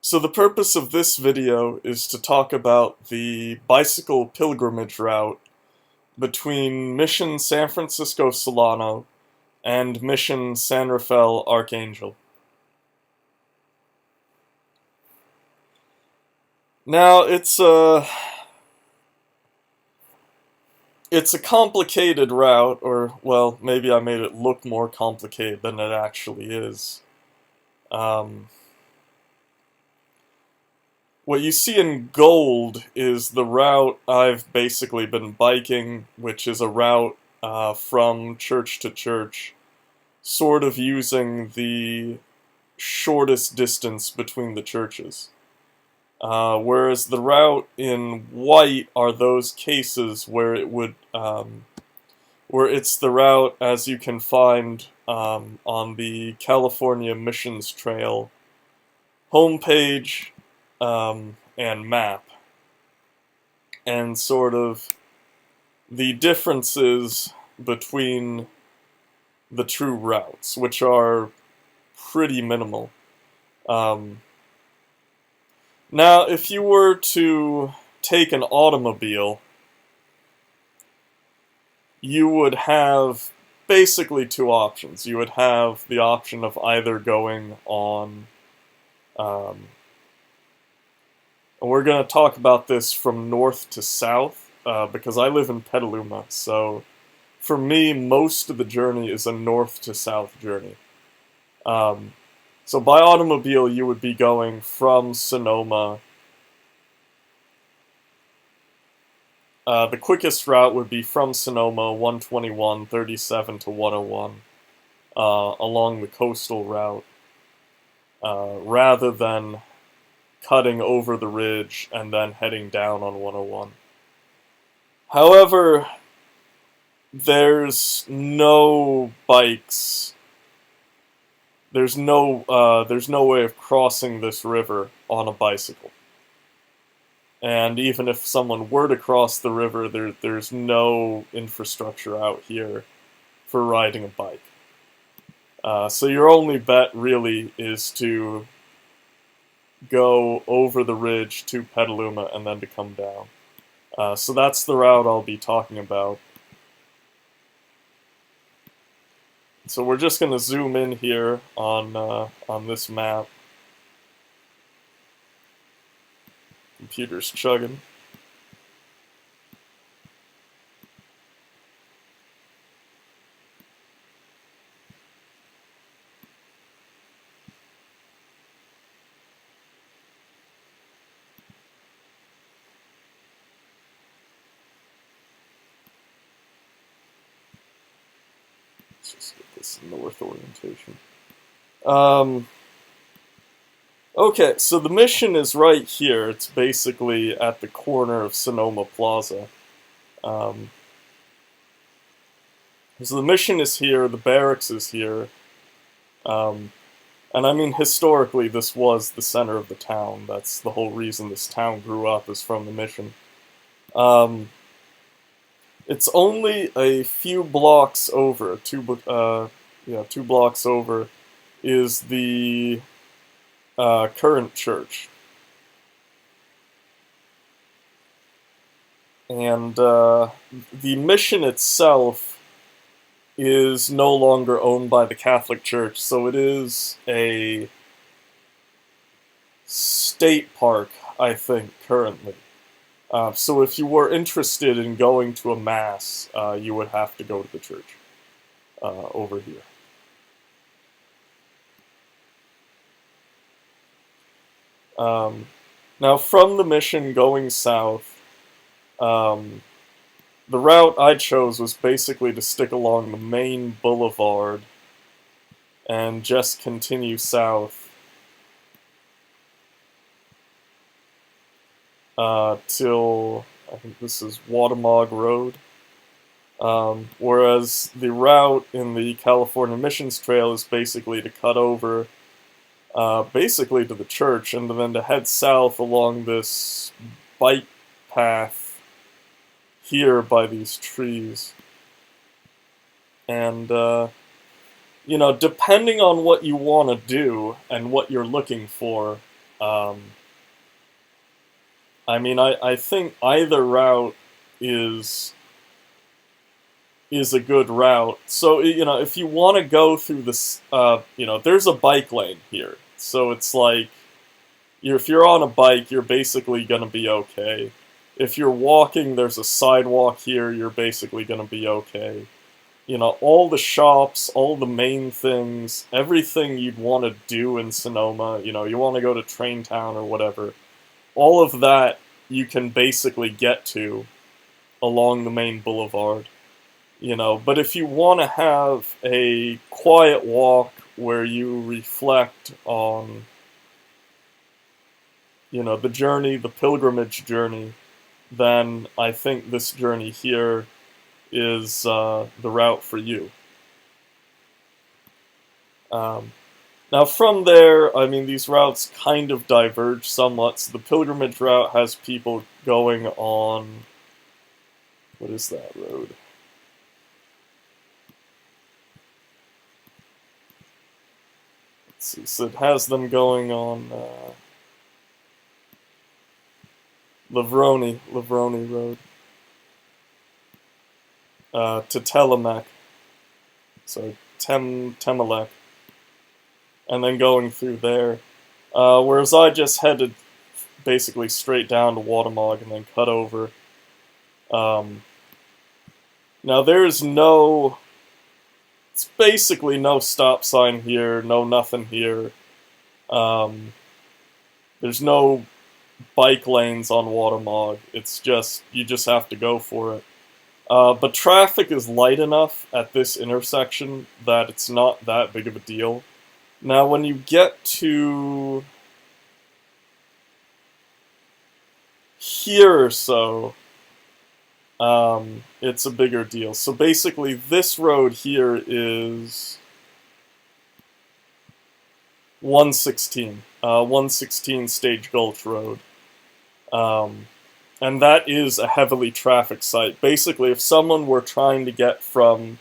So the purpose of this video is to talk about the bicycle pilgrimage route between Mission San Francisco Solano and Mission San Rafael Arcángel. Now it's a complicated route, or well, maybe I made it look more complicated than it actually is. What you see in gold is the route I've basically been biking, which is a route from church to church, sort of using the shortest distance between the churches. Whereas the route in white are those cases where where it's the route as you can find on the California Missions Trail homepage and map, and sort of the differences between the true routes, which are pretty minimal. Now, if you were to take an automobile, you would have basically two options. You would have the option of either going on, and we're going to talk about this from north to south, because I live in Petaluma, so for me, most of the journey is a north to south journey. So by automobile, you would be going from Sonoma. The quickest route would be from Sonoma, 121, 37 to 101, along the coastal route, rather than cutting over the ridge and then heading down on 101. However, there's no bikes. There's no way of crossing this river on a bicycle. And even if someone were to cross the river, there's no infrastructure out here for riding a bike. So your only bet really is to go over the ridge to Petaluma and then to come down. So that's the route I'll be talking about. So we're just going to zoom in here on this map. Computer's chugging. Let's just get this north orientation. Okay, so the mission is right here. It's basically at the corner of Sonoma Plaza. So the mission is here, the barracks is here. And I mean, historically, this was the center of the town. That's the whole reason this town grew up, is from the mission. It's only a few blocks over, two blocks over, is the current church. And the mission itself is no longer owned by the Catholic Church, so it is a state park, I think, currently. So if you were interested in going to a mass, you would have to go to the church over here. Now, from the mission going south, the route I chose was basically to stick along the main boulevard and just continue south till, I think this is Watermog Road. Whereas the route in the California Missions Trail is basically to cut over basically to the church, and then to head south along this bike path here by these trees. And, you know, depending on what you want to do and what you're looking for, Um, I mean, I think either route is a good route. So, you know, if you want to go through this, you know, there's a bike lane here. So it's like, if you're on a bike, you're basically going to be okay. If you're walking, there's a sidewalk here, you're basically going to be okay. You know, all the shops, all the main things, everything you'd want to do in Sonoma, you know, you want to go to Train Town or whatever, all of that you can basically get to along the main boulevard. You know, but if you want to have a quiet walk where you reflect on, you know, the journey, the pilgrimage journey, then I think this journey here is the route for you. Now from there, I mean, these routes kind of diverge somewhat. So the pilgrimage route has people going on, what is that road? Let's see, so it has them going on Livroni Road to Telemac, so Temelec, and then going through there. Whereas I just headed basically straight down to Watermog and then cut over. Now there's no, it's basically no stop sign here, no nothing here. There's no bike lanes on Watermog. It's just, you just have to go for it. But traffic is light enough at this intersection that it's not that big of a deal. Now when you get to here or so, it's a bigger deal. So basically this road here is 116, 116 Stage Gulch Road. And that is a heavily trafficked site. Basically, if someone were trying to get from,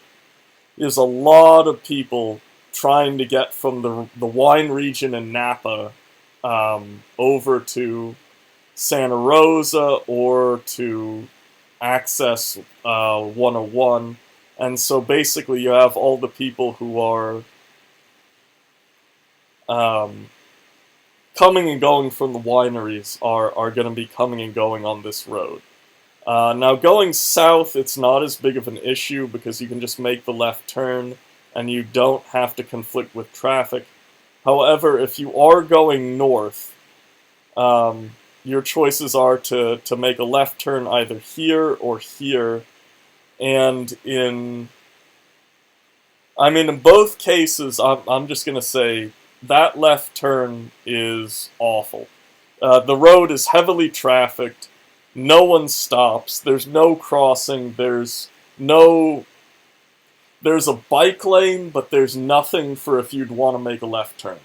there's a lot of people trying to get from the wine region in Napa over to Santa Rosa or to access 101. And so basically you have all the people who are coming and going from the wineries are going to be coming and going on this road. Now going south, it's not as big of an issue because you can just make the left turn and you don't have to conflict with traffic. However, if you are going north, your choices are to make a left turn either here or here. And in both cases, I'm just going to say that left turn is awful. The road is heavily trafficked. No one stops. There's no crossing. There's a bike lane, but there's nothing for if you'd want to make a left turn.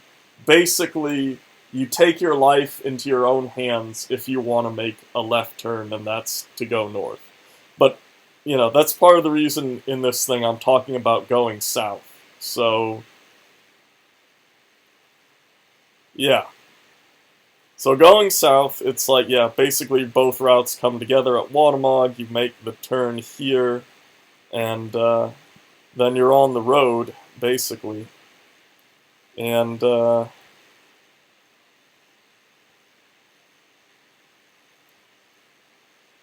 Basically, you take your life into your own hands if you want to make a left turn, and that's to go north. But, you know, that's part of the reason in this thing I'm talking about going south. So, yeah. So going south, it's like, yeah, basically both routes come together at Watermog, you make the turn here, and then you're on the road, basically. And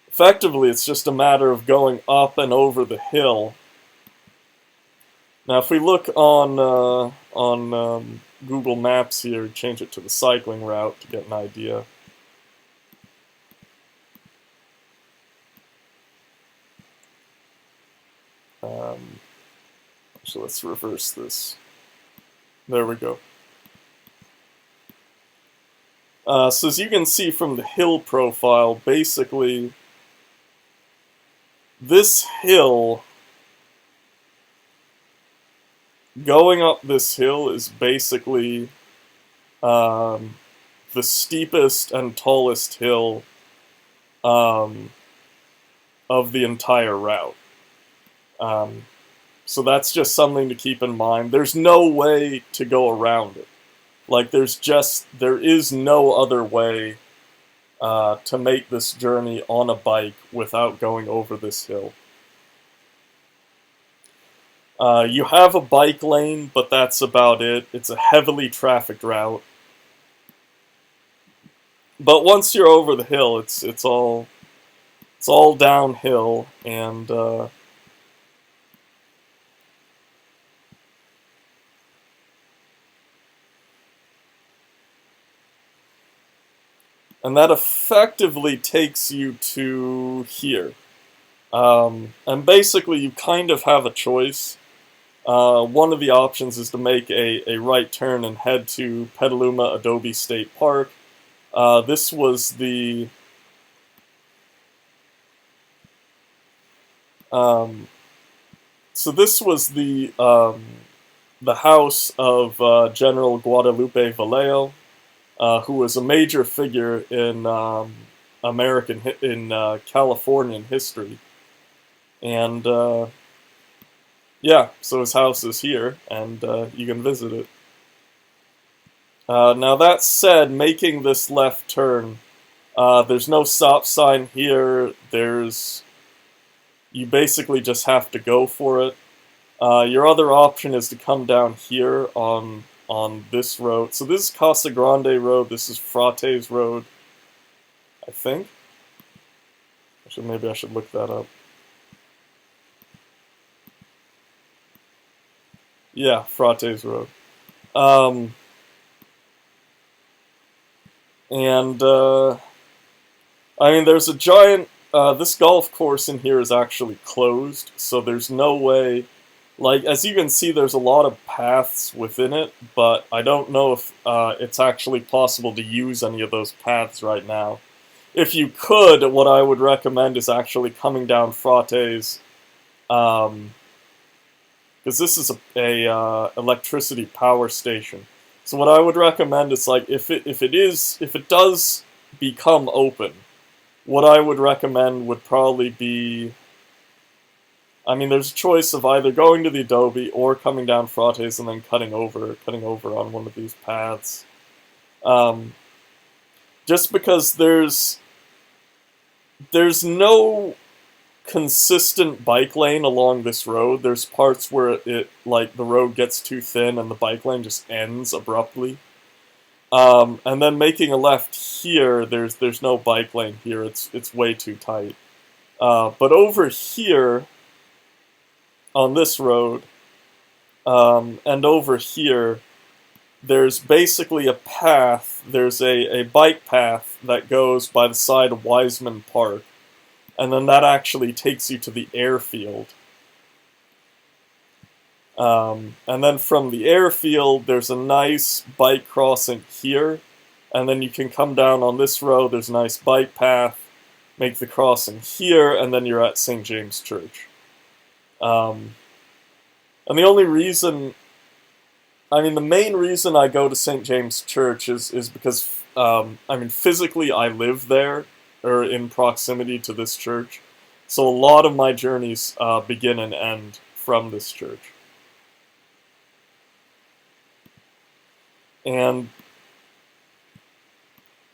effectively, it's just a matter of going up and over the hill. Now, if we look on Google Maps here, change it to the cycling route to get an idea. So let's reverse this. There we go. So as you can see from the hill profile, basically, this hill, going up this hill is basically the steepest and tallest hill of the entire route. So that's just something to keep in mind. There's no way to go around it. Like, there is no other way to make this journey on a bike without going over this hill. You have a bike lane, but that's about it. It's a heavily trafficked route. But once you're over the hill, it's all downhill, and that effectively takes you to here. And basically, you kind of have a choice. One of the options is to make a right turn and head to Petaluma Adobe State Park. This was the so this was the house of General Guadalupe Vallejo, who was a major figure in Californian history, and yeah, so his house is here, and you can visit it. Now that said, making this left turn, there's no stop sign here. You basically just have to go for it. Your other option is to come down here on this road. So this is Casa Grande Road. This is Frates Road, I think. Maybe I should look that up. Yeah, Frates Road. And I mean, there's a giant. This golf course in here is actually closed, so there's no way. Like, as you can see, there's a lot of paths within it, but I don't know if it's actually possible to use any of those paths right now. If you could, what I would recommend is actually coming down Frates, because this is a electricity power station. So what I would recommend is, like, if it does become open, what I would recommend would probably be, I mean, there's a choice of either going to the Adobe or coming down Frates and then cutting over on one of these paths. Just because there's no consistent bike lane along this road. There's parts where the road gets too thin and the bike lane just ends abruptly. And then making a left here, there's no bike lane here. It's way too tight. But over here, on this road, and over here, there's basically a path. There's a bike path that goes by the side of Wiseman Park, and then that actually takes you to the airfield. And then from the airfield, there's a nice bike crossing here, and then you can come down on this road. There's a nice bike path, make the crossing here, and then you're at St. James Church. And the only reason, I mean, the main reason I go to St. James Church is because, I mean, physically I live there, or in proximity to this church. So a lot of my journeys begin and end from this church. And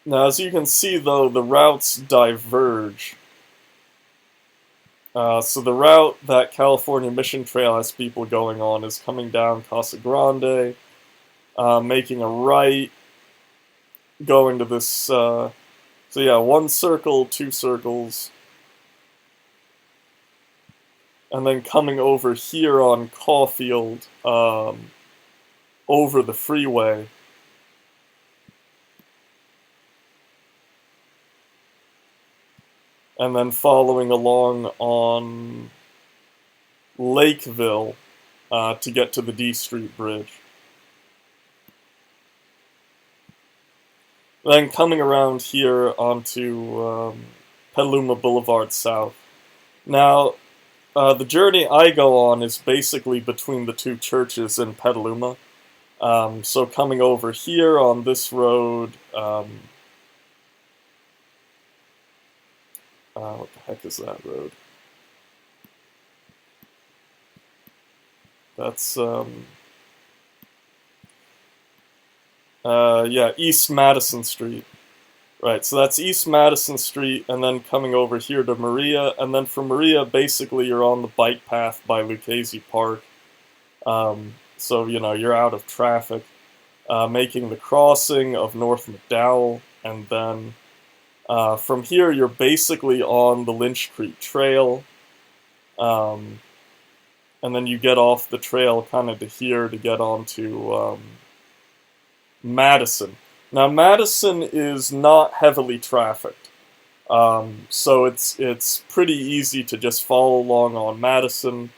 now, as you can see, though, the routes diverge. So the route that California Mission Trail has people going on is coming down Casa Grande, making a right, going to this, so yeah, one circle, two circles, and then coming over here on Caulfield, over the freeway. And then following along on Lakeville to get to the D Street Bridge. Then coming around here onto Petaluma Boulevard South. Now, the journey I go on is basically between the two churches in Petaluma. So coming over here on this road, what the heck is that road? That's yeah, East Madison Street. Right, so that's East Madison Street, and then coming over here to Maria, and then from Maria, basically you're on the bike path by Lucchese Park. So, you know, you're out of traffic, making the crossing of North McDowell, and then from here you're basically on the Lynch Creek Trail, and then you get off the trail kind of to here to get onto Madison. Now, Madison is not heavily trafficked, so it's pretty easy to just follow along on Madison.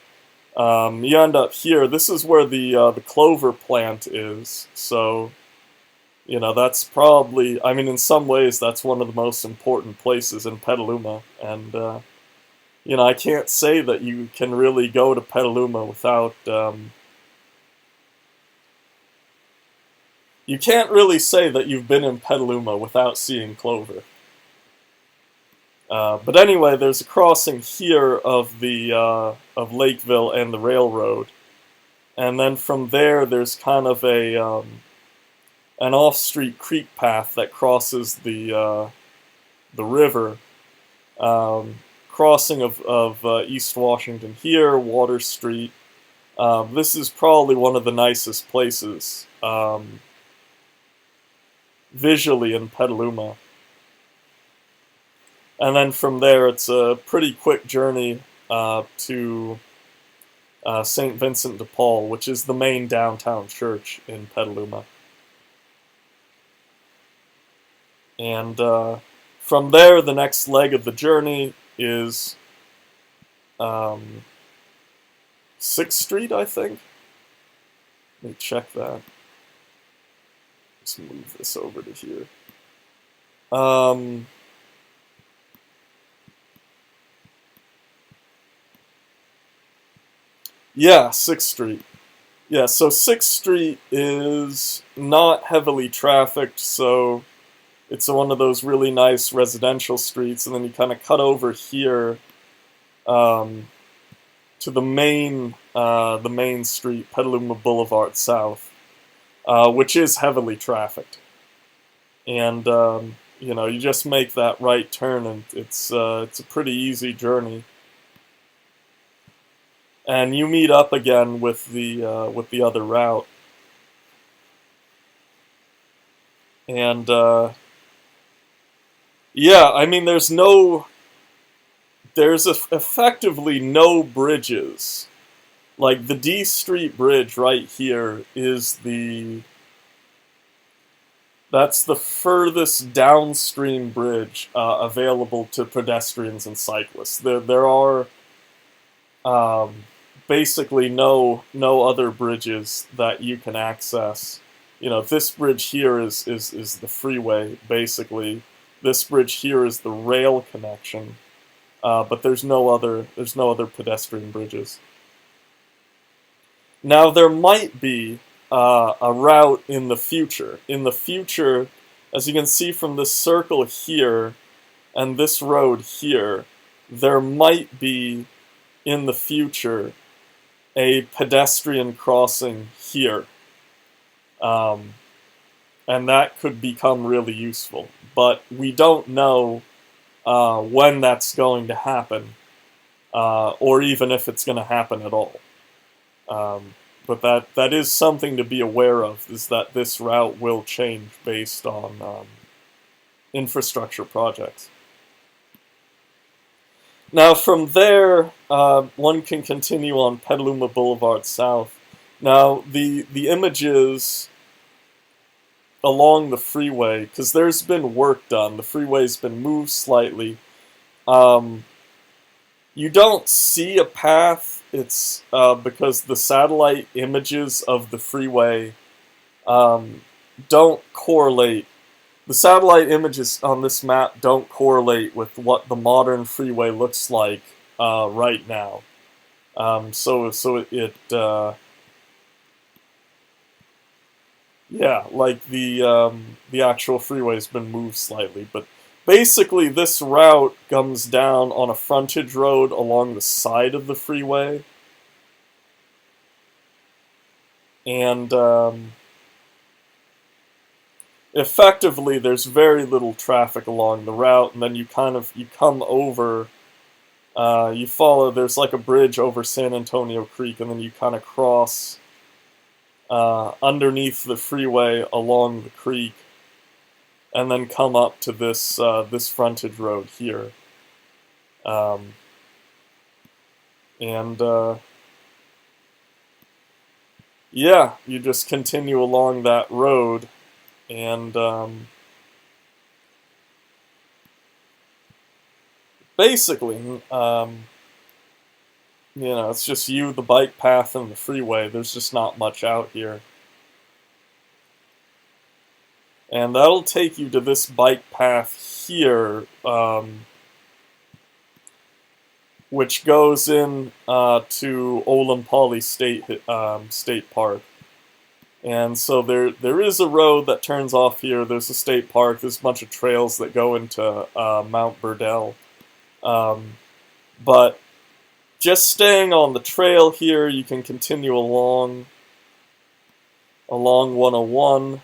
You end up here. This is where the clover plant is. So, you know, that's probably. I mean, in some ways, that's one of the most important places in Petaluma. And you know, I can't say that you can really go to Petaluma without. You can't really say that you've been in Petaluma without seeing clover. But anyway, there's a crossing here of the of Lakeville and the railroad, and then from there, there's kind of a an off-street creek path that crosses the river, crossing of East Washington here, Water Street. This is probably one of the nicest places visually in Petaluma. And then from there, it's a pretty quick journey to St. Vincent de Paul, which is the main downtown church in Petaluma. And from there, the next leg of the journey is 6th Street, I think. Let me check that. Let's move this over to here. Yeah, 6th Street. Yeah, so 6th Street is not heavily trafficked, so it's one of those really nice residential streets, and then you kind of cut over here to the main street, Petaluma Boulevard South, which is heavily trafficked. And you know, you just make that right turn, and it's a pretty easy journey. And you meet up again with the other route. And yeah, I mean, there's effectively no bridges. Like the D Street Bridge right here is that's the furthest downstream bridge available to pedestrians and cyclists. There are basically no other bridges that you can access. You know, this bridge here is the freeway, basically. This bridge here is the rail connection, but there's no other pedestrian bridges. Now there might be a route in the future. In the future, as you can see from this circle here and this road here, there might be in the future a pedestrian crossing here. And that could become really useful. But we don't know when that's going to happen, or even if it's going to happen at all. But that is something to be aware of, is that this route will change based on infrastructure projects. Now from there, one can continue on Petaluma Boulevard South. Now the images along the freeway, because there's been work done, the freeway's been moved slightly. You don't see a path. It's because the satellite images of the freeway don't correlate. The satellite images on this map don't correlate with what the modern freeway looks like right now. So yeah, like the actual freeway has been moved slightly, but basically this route comes down on a frontage road along the side of the freeway, and effectively, there's very little traffic along the route, and then you come over, you follow, there's like a bridge over San Antonio Creek, and then you kind of cross underneath the freeway along the creek, and then come up to this frontage road here. Yeah, you just continue along that road, and basically, it's just you, the bike path, and the freeway. There's just not much out here. And that'll take you to this bike path here, which goes in to Olompali State Park. And so there is a road that turns off here. There's a state park. There's a bunch of trails that go into Mount Burdell. But just staying on the trail here, you can continue along 101.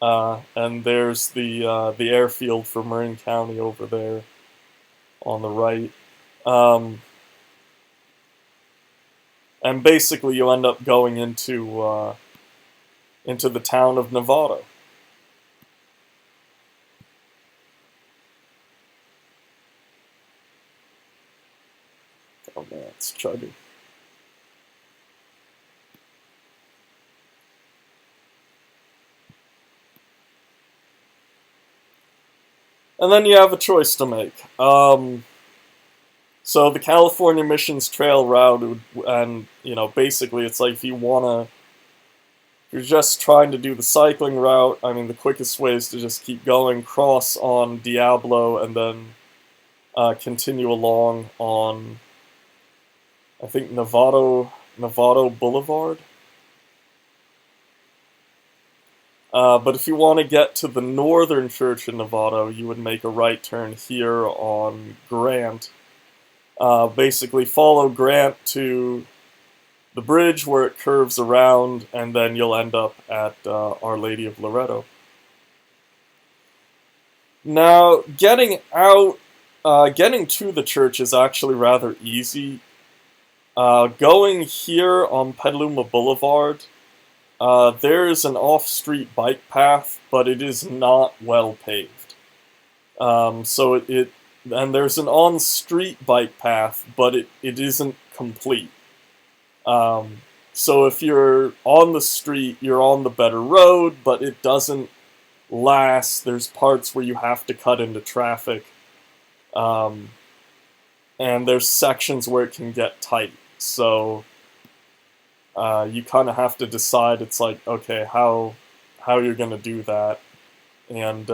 And there's the airfield for Marin County over there on the right. And basically you end up going into the town of Novato. Oh man, it's chugging. And then you have a choice to make. So the California Missions Trail route, and basically it's like if you're just trying to do the cycling route, I mean the quickest way is to just keep going, cross on Diablo, and then continue along on, I think, Novato Boulevard. But if you want to get to the northern church in Novato, you would make a right turn here on Grant. Basically follow Grant to the bridge where it curves around, and then you'll end up at Our Lady of Loretto. Now, getting to the church is actually rather easy. Going here on Petaluma Boulevard, there is an off-street bike path, but it is not well paved. And there's an on-street bike path, but it isn't complete. So if you're on the street, you're on the better road, but it doesn't last. There's parts where you have to cut into traffic. And there's sections where it can get tight. So you kind of have to decide, it's like, okay, how you're going to do that. And,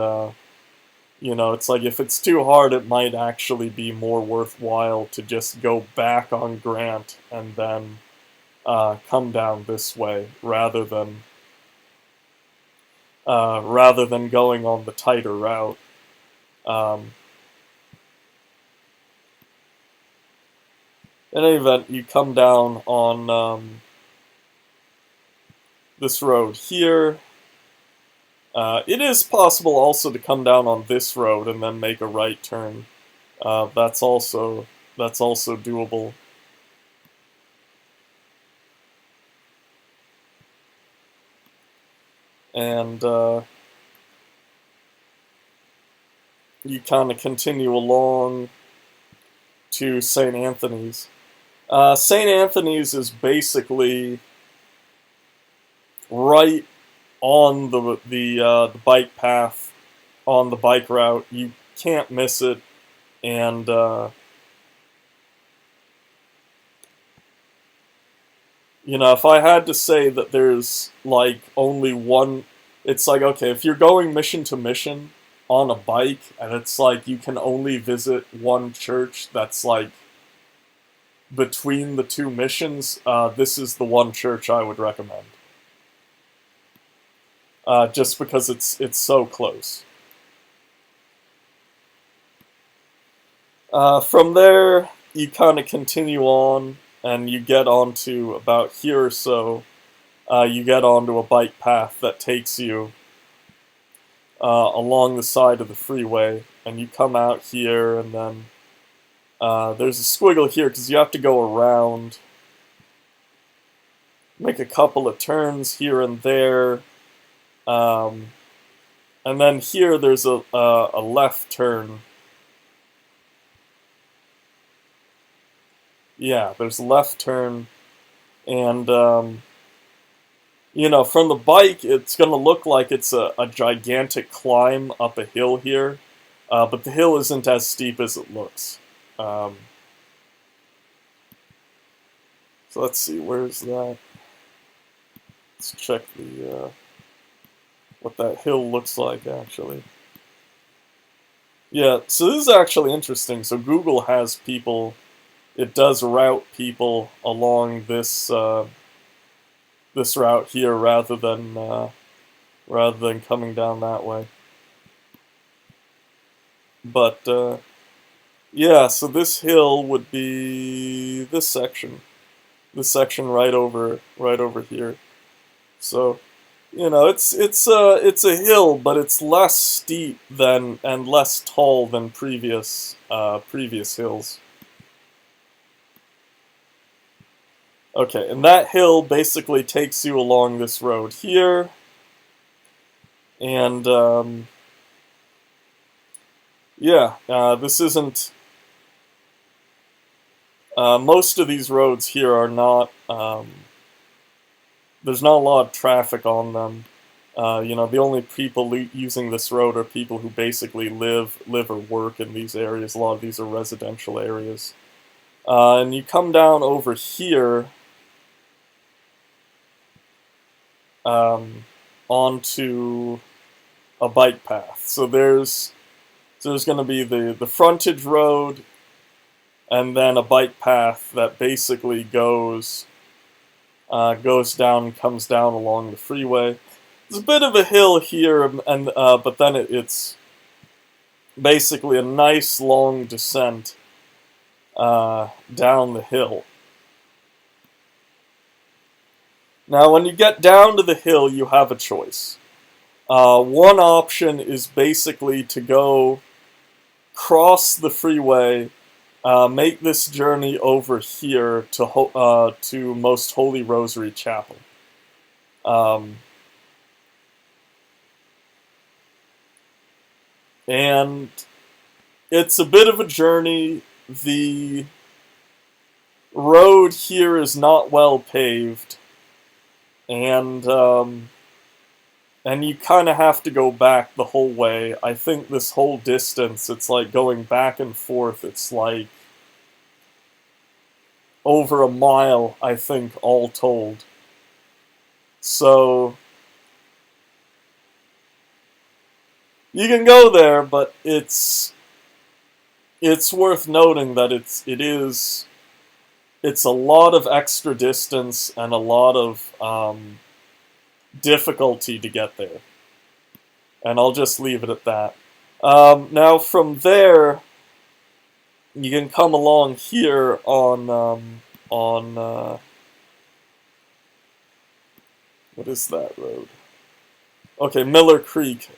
it's like if it's too hard, it might actually be more worthwhile to just go back on Grant and then come down this way rather than going on the tighter route. In any event, you come down on this road here. It is possible also to come down on this road and then make a right turn. That's also doable. And you kind of continue along to St. Anthony's. St. Anthony's is basically right on the bike path, on the bike route. You can't miss it, and if I had to say that there's like only one, it's like, okay, if you're going mission to mission on a bike, and it's like you can only visit one church that's like between the two missions, this is the one church I would recommend. Just because it's so close. From there, you kind of continue on, and you get onto about here or so. You get onto a bike path that takes you along the side of the freeway, and you come out here, and then there's a squiggle here because you have to go around, make a couple of turns here and there, and then here there's a left turn. Yeah, there's a left turn, and you know, from the bike, it's going to look like it's a gigantic climb up a hill here, but the hill isn't as steep as it looks. So let's see, where's that? Let's check the what that hill looks like, actually. Yeah, so this is actually interesting. So Google has people, it does route people along this this route here rather than coming down that way. But yeah, so this hill would be this section right over here. So, you know, it's a hill, but it's less steep than and less tall than previous hills. Okay, and that hill basically takes you along this road here, and yeah, this isn't. Most of these roads here are not. There's not a lot of traffic on them. You know, the only people using this road are people who basically live or work in these areas. A lot of these are residential areas. And you come down over here onto a bike path. So there's going to be the frontage road, and then a bike path that basically goes down, comes down along the freeway. There's a bit of a hill here, and but then it's basically a nice long descent down the hill. Now, when you get down to the hill, you have a choice. One option is basically to go cross the freeway, make this journey over here to Most Holy Rosary Chapel. And it's a bit of a journey. The road here is not well paved, and you kind of have to go back the whole way. I think this whole distance, it's like going back and forth. It's like over a mile, I think, all told. So you can go there, but it's worth noting that it's a lot of extra distance and a lot of difficulty to get there. And I'll just leave it at that. Now from there, you can come along here on what is that road? Okay, Miller Creek.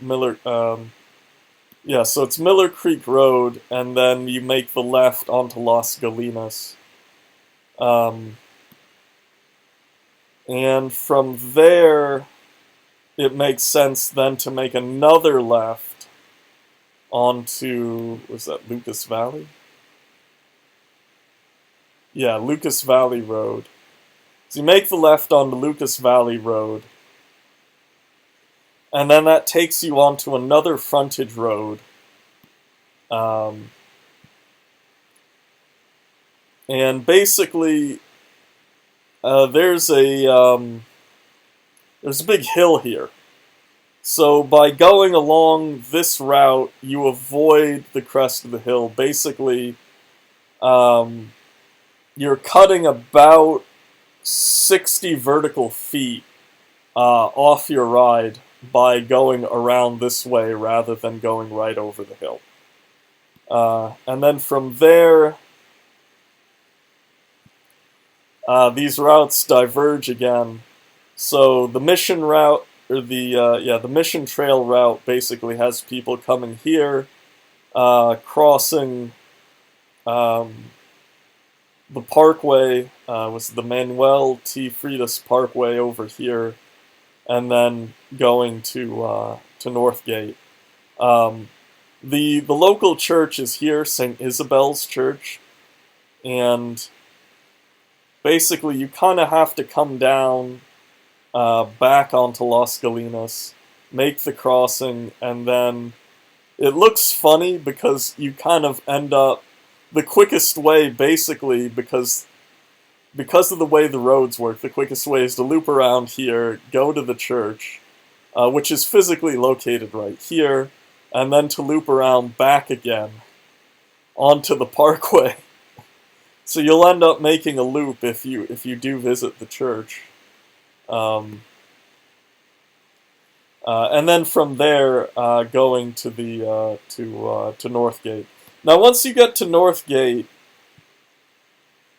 Yeah, so it's Miller Creek Road, and then you make the left onto Las Gallinas. And from there, it makes sense then to make another left onto, was that Lucas Valley? Yeah, Lucas Valley Road. So you make the left onto Lucas Valley Road, and then that takes you onto another frontage road. And basically, there's a big hill here. So by going along this route, you avoid the crest of the hill. Basically, you're cutting about 60 vertical feet off your ride by going around this way rather than going right over the hill. And then from there, these routes diverge again. So the mission route the Mission Trail route basically has people coming here, crossing the parkway, was the Manuel T. Freitas Parkway over here, and then going to Northgate. The local church is here, St. Isabel's Church, and basically you kind of have to come down back onto Las Gallinas, make the crossing, and then it looks funny because you kind of end up the quickest way, basically, because of the way the roads work, the quickest way is to loop around here, go to the church, which is physically located right here, and then to loop around back again onto the parkway. So you'll end up making a loop if you do visit the church. And then from there, going to the to Northgate. Now, once you get to Northgate,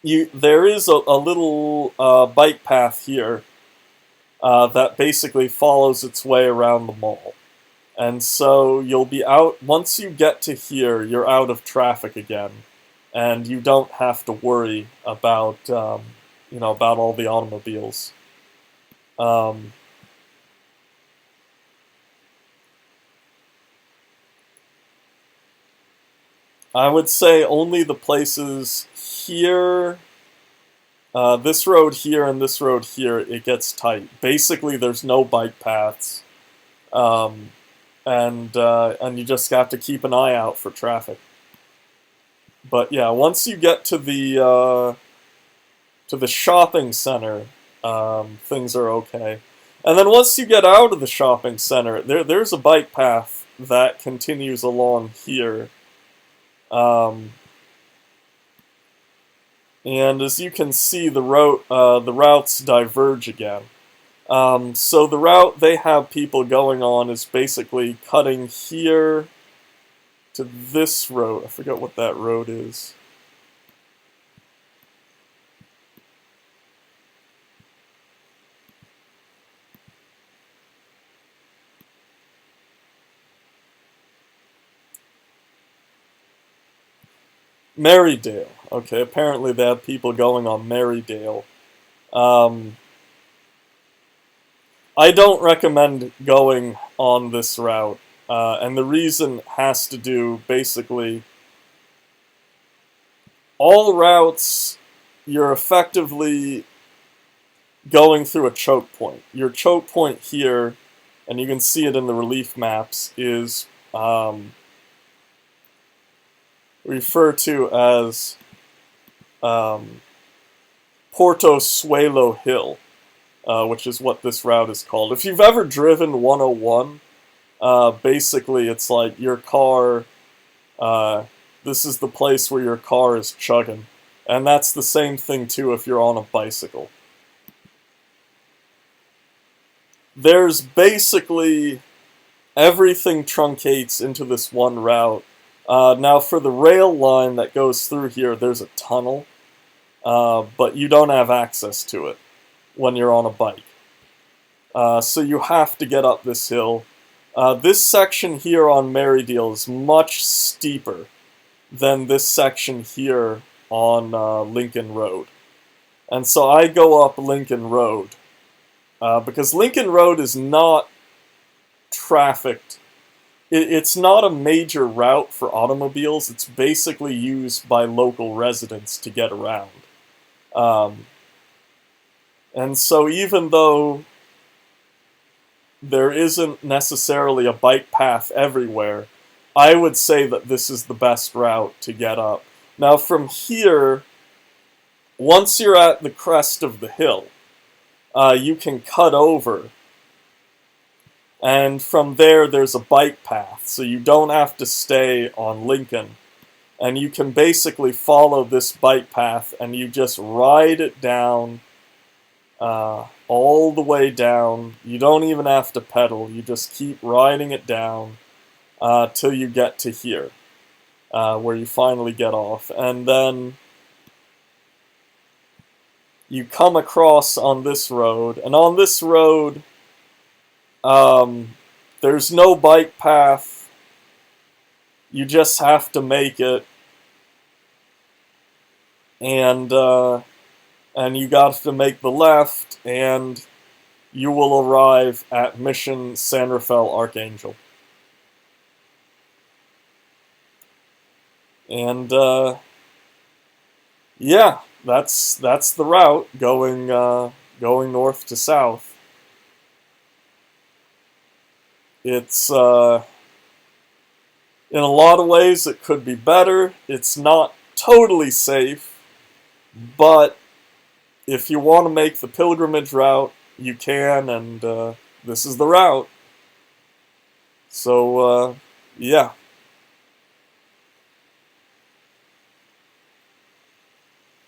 there is a little bike path here that basically follows its way around the mall, and so you'll be out once you get to here. You're out of traffic again, and you don't have to worry about about all the automobiles. I would say only the places here, this road here and this road here, it gets tight. Basically, there's no bike paths, and you just have to keep an eye out for traffic. But yeah, once you get to the shopping center, things are okay. And then once you get out of the shopping center, there's a bike path that continues along here. And as you can see, the routes diverge again. So the route they have people going on is basically cutting here to this road. I forget what that road is. Marydale. Okay, apparently they have people going on Marydale. I don't recommend going on this route, and the reason has to do, basically, all routes, you're effectively going through a choke point. Your choke point here, and you can see it in the relief maps, is referred to as Puerto Suello Hill, which is what this route is called. If you've ever driven 101, basically it's like your car, this is the place where your car is chugging. And that's the same thing too if you're on a bicycle. There's basically everything truncates into this one route. Now for the rail line that goes through here, there's a tunnel, but you don't have access to it when you're on a bike. So you have to get up this hill. This section here on Marydale is much steeper than this section here on Lincoln Road. And so I go up Lincoln Road, because Lincoln Road is not trafficked. It's not a major route for automobiles. It's basically used by local residents to get around. And so even though there isn't necessarily a bike path everywhere, I would say that this is the best route to get up. Now from here, once you're at the crest of the hill, you can cut over. And from there, there's a bike path, so you don't have to stay on Lincoln. And you can basically follow this bike path, and you just ride it down, all the way down. You don't even have to pedal, you just keep riding it down till you get to here, where you finally get off. And then you come across on this road, and on this road, There's no bike path. You just have to make it. And you got to make the left, and you will arrive at Mission San Rafael Arcángel. And yeah, that's the route going north to south. It's in a lot of ways it could be better. It's not totally safe, but if you want to make the pilgrimage route, you can, and this is the route. So yeah.